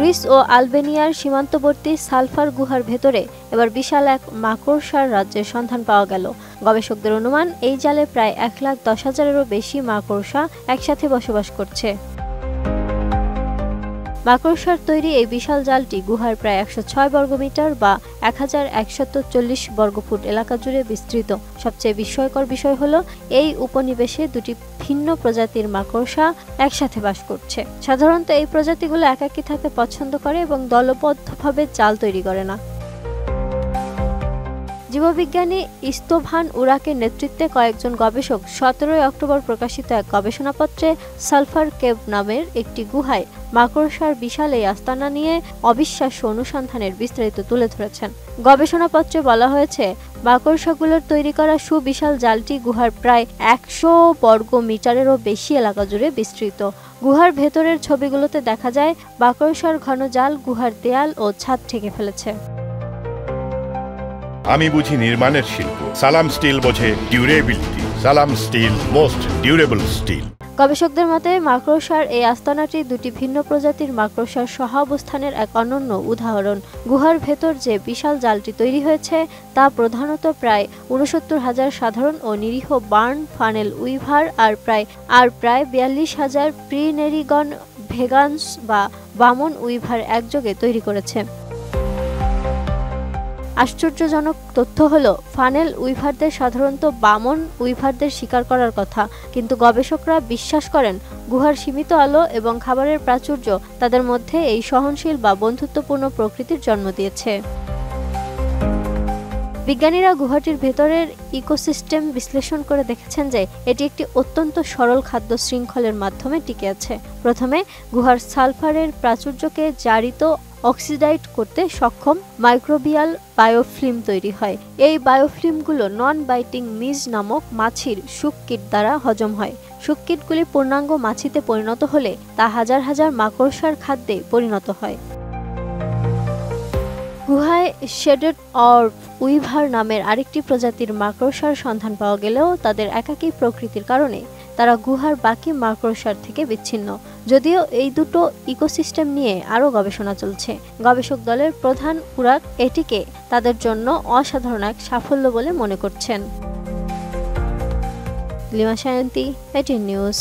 Greece ও আলবেনিয়ার সীমান্তবর্তী sulphur গুহার ভেতরে এবার বিশাল এক মাকড়সার রাজ্যের সন্ধান পাওয়া গেল। গবেষকদের অনুমান, এই জালে প্রায় 1,10,000-এরও বেশি মাকড়সা একসাথে বসবাস করছে। মাকড়সার তৈরি এই বিশাল জালটি গুহার প্রায় 106 বর্গমিটার বা 1140 বর্গফুট এলাকা জুড়ে বিস্তৃত। সবচেয়ে বিস্ময়কর বিষয় হলো, এই উপনিবেশে দুটি ভিন্ন প্রজাতির মাকড়সা একসাথে বাস করছে। সাধারণত এই প্রজাতিগুলো একাকী থাকতে পছন্দ করে এবং দলবদ্ধভাবে জাল তৈরি করে না। জীববিজ্ঞানী ইস্তোভান উরাকের নেতৃত্বে কয়েকজন গবেষক 17 অক্টোবর প্রকাশিত এক গবেষণাপত্রে সালফার কেভ নামের একটি গুহায় মাকড়সার বিশাল এই আস্তানা নিয়ে অবিশ্বাস্য অনুসন্ধানের বিস্তারিত তুলে ধরেছেন। গবেষণাপত্রে বলা হয়েছে, মাকড়সাগুলোর তৈরি করা সুবিশাল জালটি গুহার প্রায় 100 বর্গ মিটারেরও বেশি এলাকা জুড়ে বিস্তৃত। গুহার ভেতরের ছবিগুলোতে দেখা যায় মাকড়সার ঘন জাল গুহার দেয়াল ও ছাদ ঢেকে ফেলেছে। আমি বুঝি নির্মাণের শিল্প, সালাম স্টিল বোঝে ডিউরেবিলিটি। সালাম স্টিল, মোস্ট ডিউরেবল স্টিল। গবেষকদের মতে, মাকড়সার এই আস্তানাটি দুটি ভিন্ন প্রজাতির মাকড়সার সহাবস্থানের এক অনন্য উদাহরণ। গুহার ভেতর যে বিশাল জালটি তৈরি হয়েছে তা প্রধানত প্রায় 69,000 সাধারণ ও নিরীহ বার্ন ফানেল উইভার আর প্রায় 42,000 প্রিনেরিগন ভেগান্স বা বামন উইভার একযোগে তৈরি করেছে। আশ্চর্যজনক তথ্য হলো, ফানেল উইভারদের সাধারণত বামন উইভারদের শিকার করার কথা, কিন্তু গবেষকরা বিশ্বাস করেন গুহার সীমিত আলো এবং খাবারের প্রাচুর্য তাদের মধ্যে এই সহনশীল বা বন্ধুত্বপূর্ণ প্রকৃতির জন্ম দিয়েছে। বিজ্ঞানীরা গুহাটির ভেতরের ইকোসিস্টেম বিশ্লেষণ করে দেখেছেন যে এটি একটি অত্যন্ত সরল খাদ্য শৃঙ্খলের মাধ্যমে টিকে আছে। প্রথমে গুহার সালফারের প্রাচুর্যকে জারিত অক্সিডাইট করতে সক্ষম মাইক্রোবিয়াল বায়োফিল্ম তৈরি হয়। এই বায়োফিল্মগুলো নন বাইটিং মিজ নামক মাছির শুককীট দ্বারা হজম হয়। শুককীটগুলি পূর্ণাঙ্গ মাছিতে পরিণত হলে তা হাজার হাজার মাকড়সার খাদ্যে পরিণত হয়। গুহায় শেডেড অর্ব উইভার নামের আরেকটি প্রজাতির মাকড়সার সন্ধান পাওয়া গেলেও তাদের একাকী প্রকৃতির কারণে তারা গুহার বাকি মাকড়সার থেকে বিচ্ছিন্ন। যদিও এই দুটো ইকোসিস্টেম নিয়ে আরও গবেষণা চলছে। গবেষক দলের প্রধান উরাক এটিকে তাদের জন্য অসাধারণ এক সাফল্য বলে মনে করছেন। Lima Sayanti, ATN news.